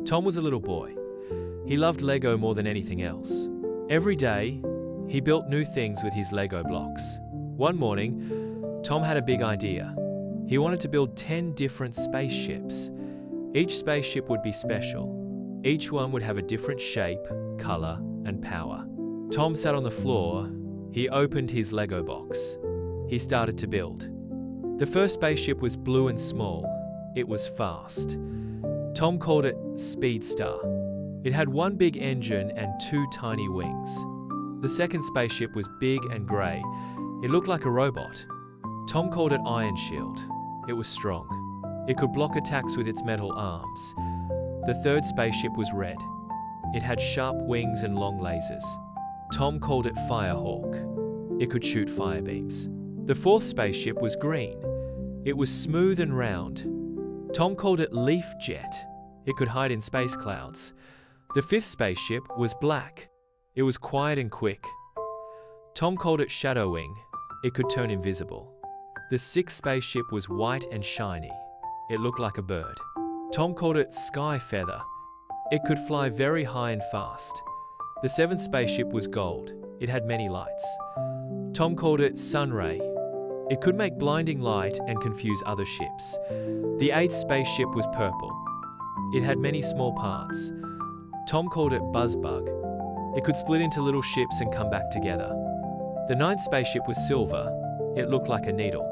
Tom was a little boy. He loved Lego more than anything else. Every day, he built new things with his Lego blocks. One morning, Tom had a big idea. He wanted to build 10 different spaceships. Each spaceship would be special. Each one would have a different shape, color, and power. Tom sat on the floor. He opened his Lego box. He started to build. The first spaceship was blue and small. It was fast. Tom called it Speedstar. It had one big engine and 2 tiny wings. The second spaceship was big and grey. It looked like a robot. Tom called it Iron Shield. It was strong. It could block attacks with its metal arms. The third spaceship was red. It had sharp wings and long lasers. Tom called it Firehawk. It could shoot fire beams. The fourth spaceship was green. It was smooth and round. Tom called it Leaf Jet. It could hide in space clouds. The fifth spaceship was black. It was quiet and quick. Tom called it Shadow Wing. It could turn invisible. The sixth spaceship was white and shiny. It looked like a bird. Tom called it Sky Feather. It could fly very high and fast. The seventh spaceship was gold. It had many lights. Tom called it Sunray. It could make blinding light and confuse other ships. The eighth spaceship was purple. It had many small parts. Tom called it Buzzbug. It could split into little ships and come back together. The ninth spaceship was silver. It looked like a needle.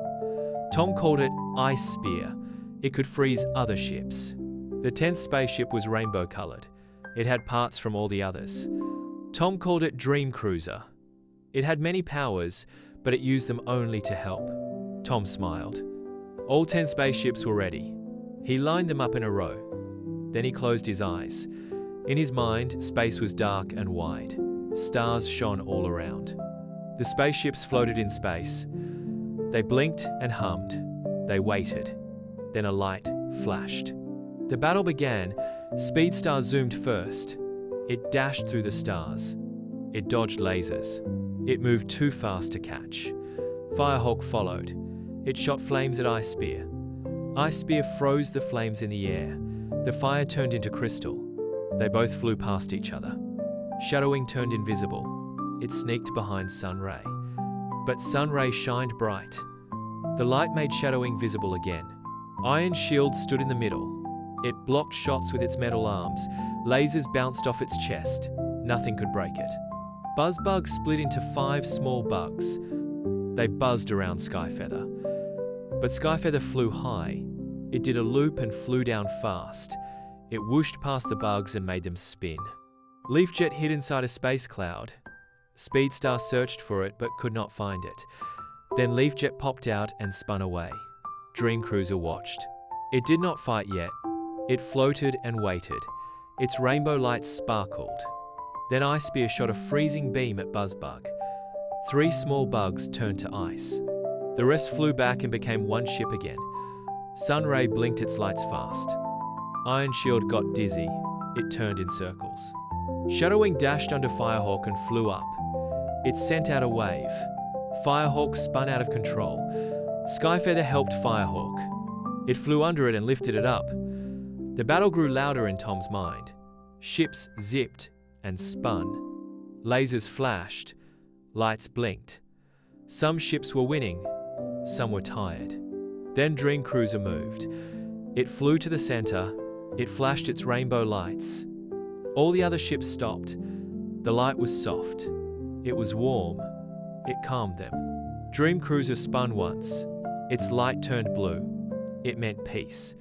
Tom called it Ice Spear. It could freeze other ships. The 10th spaceship was rainbow-colored. It had parts from all the others. Tom called it Dream Cruiser. It had many powers, but it used them only to help. Tom smiled. All 10 spaceships were ready. He lined them up in a row. Then he closed his eyes. In his mind, space was dark and wide. Stars shone all around. The spaceships floated in space. They blinked and hummed. They waited. Then a light flashed. The battle began. Speedstar zoomed first. It dashed through the stars. It dodged lasers. It moved too fast to catch. Firehawk followed. It shot flames at Ice Spear. Ice Spear froze the flames in the air. The fire turned into crystal. They both flew past each other. Shadowwing turned invisible. It sneaked behind Sunray. But Sunray shined bright. The light made Shadowwing visible again. Iron Shield stood in the middle. It blocked shots with its metal arms. Lasers bounced off its chest. Nothing could break it. Buzzbug split into 5 small bugs. They buzzed around Skyfeather. But Skyfeather flew high. It did a loop and flew down fast. It whooshed past the bugs and made them spin. Leafjet hid inside a space cloud. Speedstar searched for it but could not find it. Then Leafjet popped out and spun away. Dream Cruiser watched. It did not fight yet. It floated and waited. Its rainbow lights sparkled. Then Ice Spear shot a freezing beam at Buzzbug. 3 small bugs turned to ice. The rest flew back and became one ship again. Sunray blinked its lights fast. Iron Shield got dizzy. It turned in circles. Shadowwing dashed under Firehawk and flew up. It sent out a wave. Firehawk spun out of control. Skyfeather helped Firehawk. It flew under it and lifted it up. The battle grew louder in Tom's mind. Ships zipped and spun. Lasers flashed. Lights blinked. Some ships were winning. Some were tired. Then Dream Cruiser moved. It flew to the center. It flashed its rainbow lights. All the other ships stopped. The light was soft. It was warm. It calmed them. Dream Cruiser spun once. Its light turned blue. It meant peace.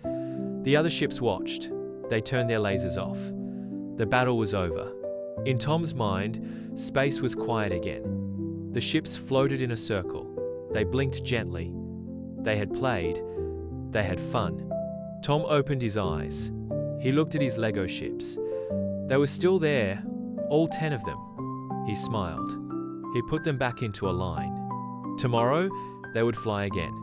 The other ships watched. They turned their lasers off. The battle was over. In Tom's mind, space was quiet again. The ships floated in a circle. They blinked gently. They had played. They had fun. Tom opened his eyes. He looked at his Lego ships. They were still there, all 10 of them. He smiled. He put them back into a line. Tomorrow, they would fly again.